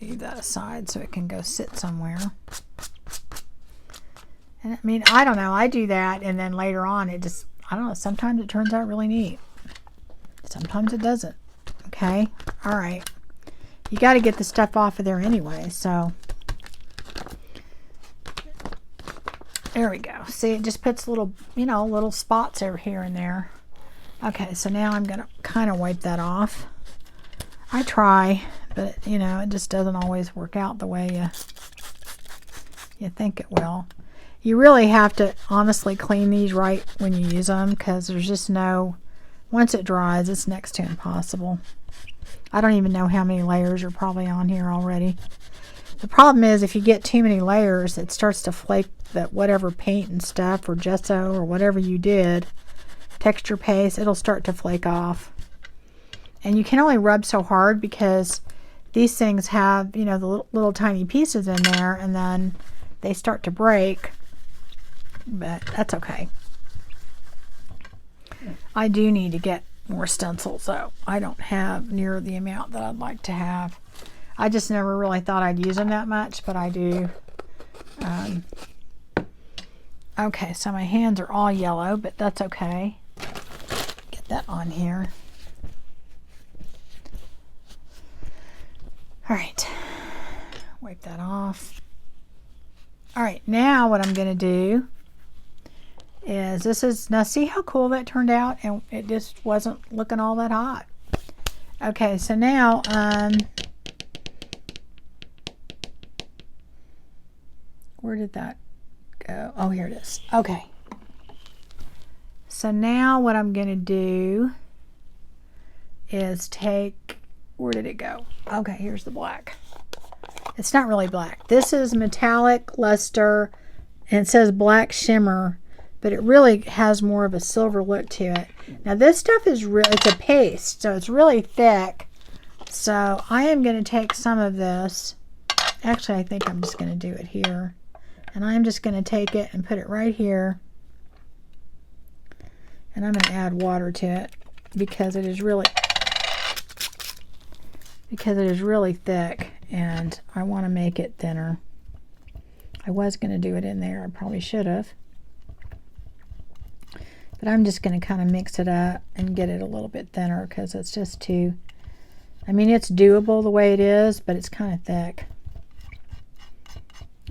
leave that aside so it can go sit somewhere. And I mean, I don't know, I do that, and then later on it just, I don't know, sometimes it turns out really neat, sometimes it doesn't. Okay, all right. You got to get the stuff off of there anyway, so there we go. See, it just puts little, you know, little spots over here and there. Okay, so now I'm going to kind of wipe that off. I try, but you know, it just doesn't always work out the way you think it will. You really have to honestly clean these right when you use them, because there's just no, once it dries, it's next to impossible. I don't even know how many layers are probably on here already. The problem is if you get too many layers, it starts to flake that whatever paint and stuff, or gesso, or whatever you did, texture paste, it'll start to flake off. And you can only rub so hard, because these things have, you know, the little tiny pieces in there, and then they start to break. But that's okay. I do need to get more stencils, though. I don't have near the amount that I'd like to have. I just never really thought I'd use them that much, but I do. Okay, so my hands are all yellow, but that's okay. Get that on here. All right, wipe that off. All right, now what I'm going to do is now see how cool that turned out, and it just wasn't looking all that hot. Okay, so now where did that go? Oh, here it is. Okay, so now what I'm gonna do is take, where did it go? Okay, here's the black. It's not really black. This is metallic luster, and it says black shimmer, but it really has more of a silver look to it. Now this stuff is it's a paste, so it's really thick. So I am going to take some of this. Actually, I think I'm just going to do it here. And I'm just going to take it and put it right here. And I'm going to add water to it because it is really thick, and I want to make it thinner. I was going to do it in there. I probably should have. But I'm just going to kind of mix it up and get it a little bit thinner because it's just too, I mean, it's doable the way it is, but it's kind of thick.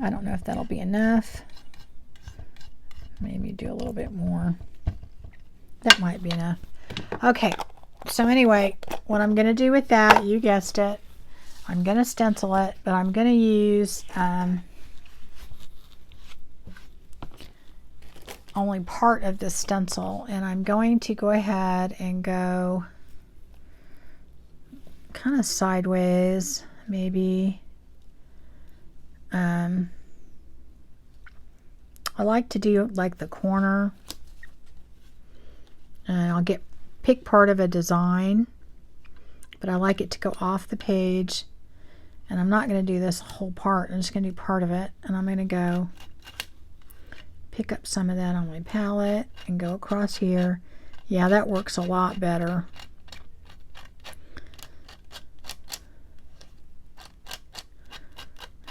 I don't know if that'll be enough. Maybe do a little bit more. That might be enough. Okay, so anyway, what I'm going to do with that, you guessed it, I'm going to stencil it, but I'm going to use only part of the stencil, and I'm going to go ahead and go kind of sideways, maybe. I like to do like the corner, and I'll pick part of a design, but I like it to go off the page, and I'm not going to do this whole part. I'm just going to do part of it, and I'm going to go pick up some of that on my palette and go across here. Yeah, that works a lot better.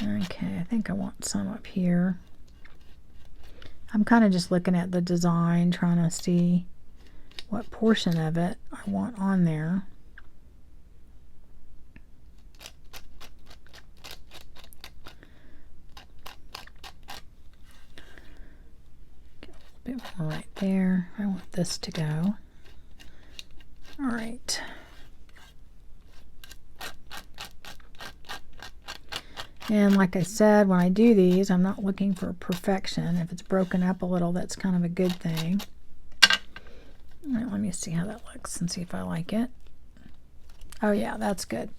Okay, I think I want some up here. I'm kind of just looking at the design, trying to see what portion of it I want on there. Get a little bit more right there. I want this to go. All right. And like I said, when I do these, I'm not looking for perfection. If it's broken up a little, that's kind of a good thing. All right, let me see how that looks and see if I like it. Oh yeah, that's good.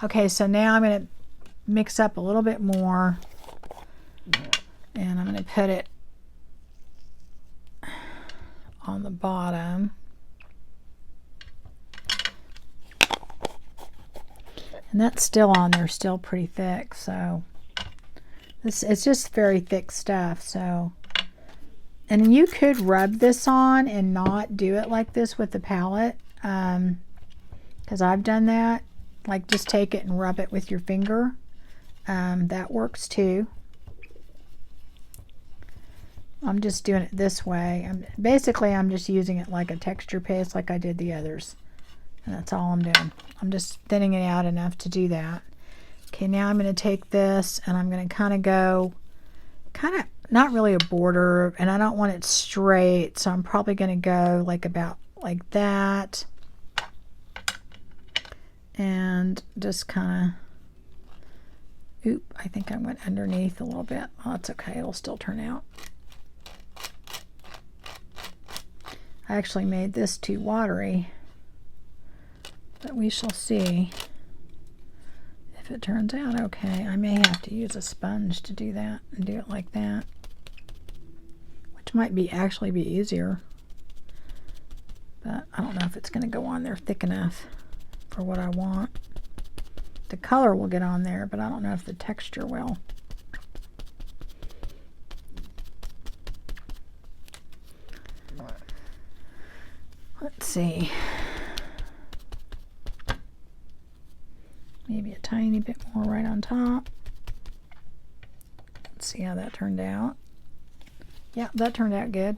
Okay, so now I'm going to mix up a little bit more, and I'm going to put it on the bottom. And that's still on there, still pretty thick, so it's just very thick stuff. So, and you could rub this on and not do it like this with the palette, because I've done that. Like, just take it and rub it with your finger. That works too. I'm just doing it this way. Basically I'm just using it like a texture paste, like I did the others. And that's all I'm doing. I'm just thinning it out enough to do that. Okay, now I'm going to take this and I'm going to kind of go, not really a border, and I don't want it straight, so I'm probably going to go like about like that. And just kind of, oop, I think I went underneath a little bit. Oh, that's okay, it'll still turn out. I actually made this too watery. But we shall see if it turns out okay. I may have to use a sponge to do that and do it like that, which might actually be easier. But I don't know if it's going to go on there thick enough for what I want. The color will get on there, but I don't know if the texture will. Let's see. Maybe a tiny bit more right on top. Let's see how that turned out. Yeah, that turned out good.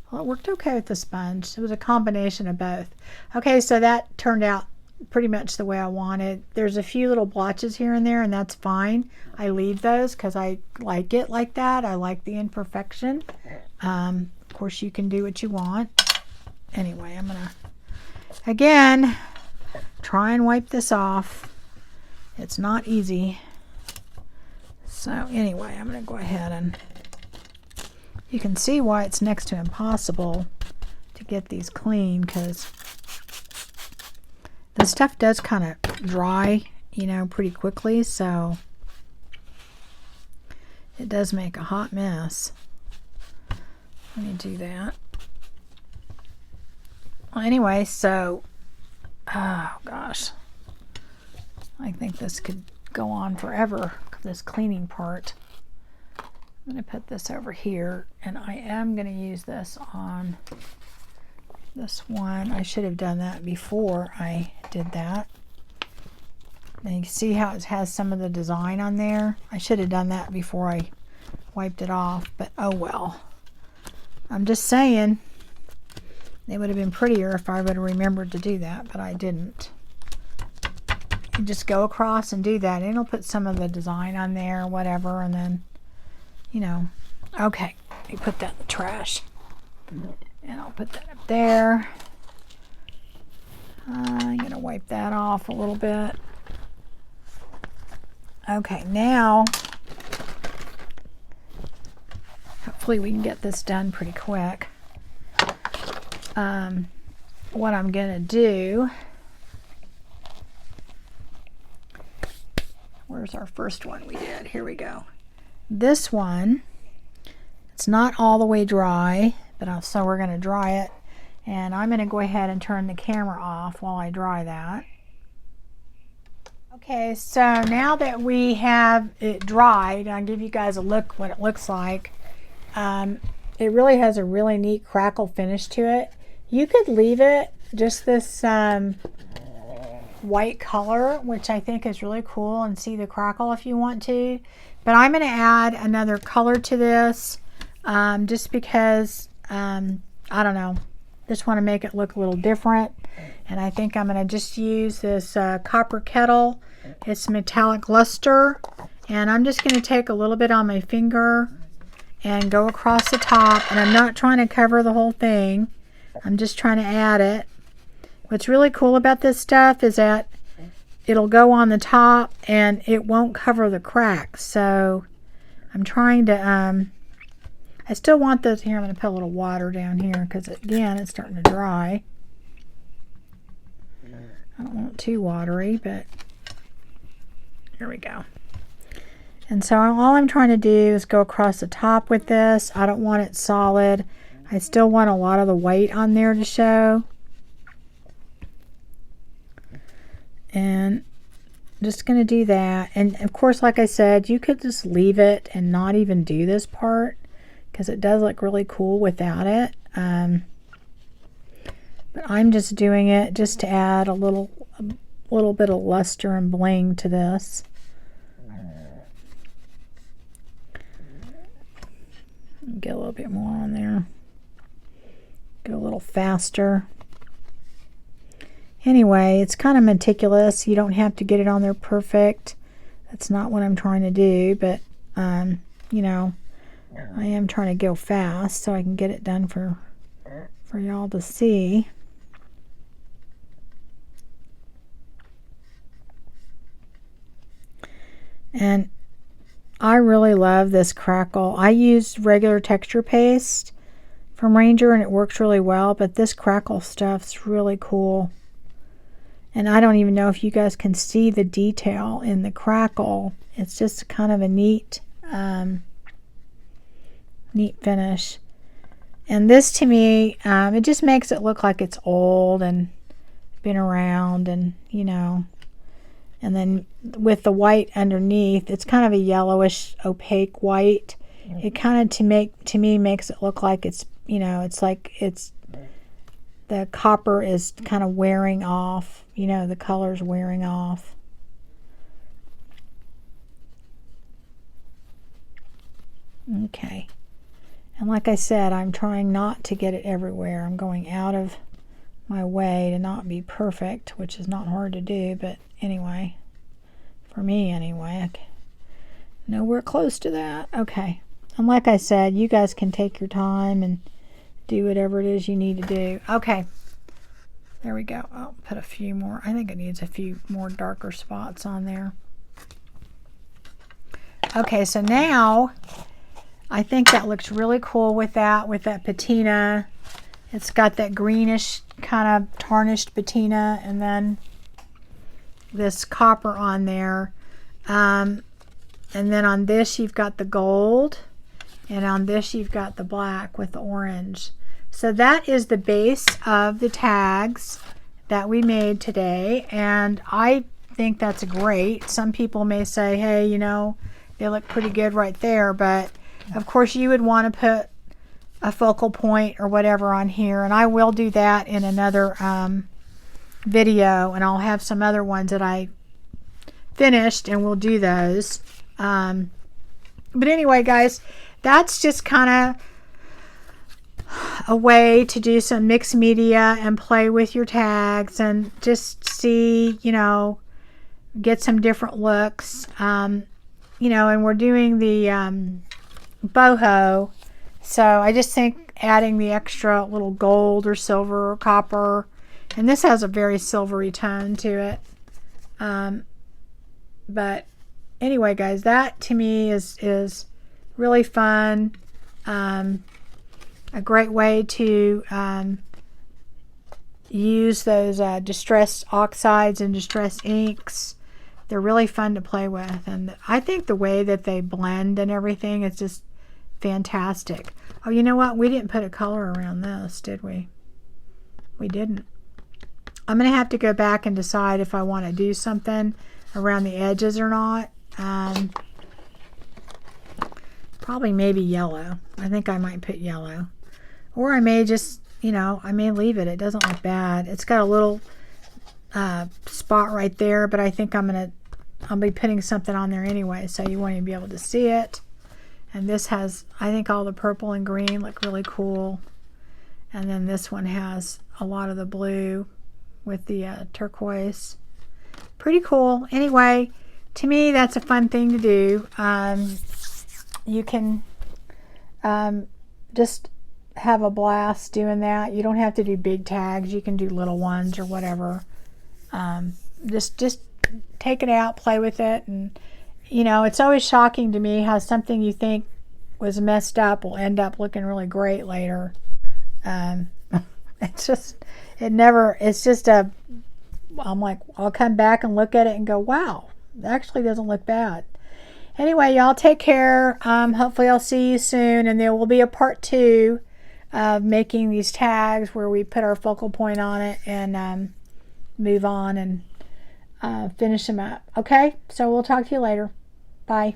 Well, it worked okay with the sponge. It was a combination of both. Okay, so that turned out pretty much the way I wanted. There's a few little blotches here and there, and that's fine. I leave those because I like it like that. I like the imperfection. Of course, you can do what you want. Anyway, I'm gonna, again, try and wipe this off. It's not easy. So anyway, I'm going to go ahead, and you can see why it's next to impossible to get these clean, because the stuff does kind of dry, you know, pretty quickly, so it does make a hot mess. Let me do that. Well, anyway, so, oh gosh. I think this could go on forever, this cleaning part. I'm going to put this over here, and I am going to use this on this one. I should have done that before I did that. Now you see how it has some of the design on there? I should have done that before I wiped it off, but oh well. I'm just saying, It would have been prettier if I would have remembered to do that, but I didn't. You just go across and do that, and it'll put some of the design on there, whatever, and then, you know. Okay, you put that in the trash. And I'll put that up there. I'm going to wipe that off a little bit. Okay, now, hopefully we can get this done pretty quick. What I'm going to do, where's our first one we did? Here we go. This one, it's not all the way dry, but so we're going to dry it. And I'm going to go ahead and turn the camera off while I dry that. Okay, so now that we have it dried, I'll give you guys a look what it looks like. It really has a really neat crackle finish to it. You could leave it just this white color, which I think is really cool, and see the crackle if you want to. But I'm going to add another color to this just because, I don't know, just want to make it look a little different. And I think I'm going to just use this copper kettle. It's metallic luster, and I'm just going to take a little bit on my finger and go across the top, and I'm not trying to cover the whole thing. I'm just trying to add it. What's really cool about this stuff is that it'll go on the top and it won't cover the cracks. So I'm trying to I still want this here. I'm going to put a little water down here because again it's starting to dry. I don't want it too watery, but here we go. And so all I'm trying to do is go across the top with this. I don't want it solid. I still want a lot of the white on there to show. And just going to do that. And of course, like I said, you could just leave it and not even do this part because it does look really cool without it. But I'm just doing it just to add a little bit of luster and bling to this. Get a little bit more on there. Go a little faster. Anyway, it's kind of meticulous. You don't have to get it on there perfect. That's not what I'm trying to do, but you know, I am trying to go fast so I can get it done for y'all to see. And I really love this crackle. I used regular texture paste from Ranger and it works really well, but this crackle stuff's really cool. And I don't even know if you guys can see the detail in the crackle. It's just kind of a neat finish. And this to me, it just makes it look like it's old and been around, and you know. And then with the white underneath, it's kind of a yellowish opaque white. It kind of to me makes it look like it's, you know, it's like it's the copper is kind of wearing off, you know, the color's wearing off. Okay. And like I said, I'm trying not to get it everywhere. I'm going out of my way to not be perfect, which is not hard to do, but anyway, for me anyway, nowhere close to that. Okay. And like I said, you guys can take your time and do whatever it is you need to do. Okay. There we go. I'll put a few more. I think it needs a few more darker spots on there. Okay, so now I think that looks really cool with that patina. It's got that greenish kind of tarnished patina, and then this copper on there. And then on this you've got the gold, and on this you've got the black with the orange. So that is the base of the tags that we made today, and I think that's great. Some people may say, hey, you know, they look pretty good right there, but of course you would want to put a focal point or whatever on here, and I will do that in another video, and I'll have some other ones that I finished and we'll do those. But anyway, guys, that's just kind of a way to do some mixed media and play with your tags and just see, you know, get some different looks. You know, and we're doing the boho, so I just think adding the extra little gold or silver or copper, and this has a very silvery tone to it. But anyway, guys, that to me is really fun. A great way to use those distressed oxides and distressed inks. They're really fun to play with, and I think the way that they blend and everything is just fantastic. Oh, you know what? We didn't put a color around this, did we? We didn't. I'm going to have to go back and decide if I want to do something around the edges or not. Probably maybe yellow. I think I might put yellow. Or I may just, you know, I may leave it. It doesn't look bad. It's got a little spot right there, but I think I'll be putting something on there anyway, so you won't even be able to see it. And this has, I think all the purple and green look really cool. And then this one has a lot of the blue with the turquoise. Pretty cool. Anyway, to me, that's a fun thing to do. You can just have a blast doing that. You don't have to do big tags. You can do little ones or whatever. Just take it out, play with it, and you know, it's always shocking to me how something you think was messed up will end up looking really great later. It's just I'm like, I'll come back and look at it and go, wow, it actually doesn't look bad. Anyway, y'all take care. Hopefully I'll see you soon, and there will be a part 2 of making these tags where we put our focal point on it and move on and finish them up. Okay, so we'll talk to you later. Bye.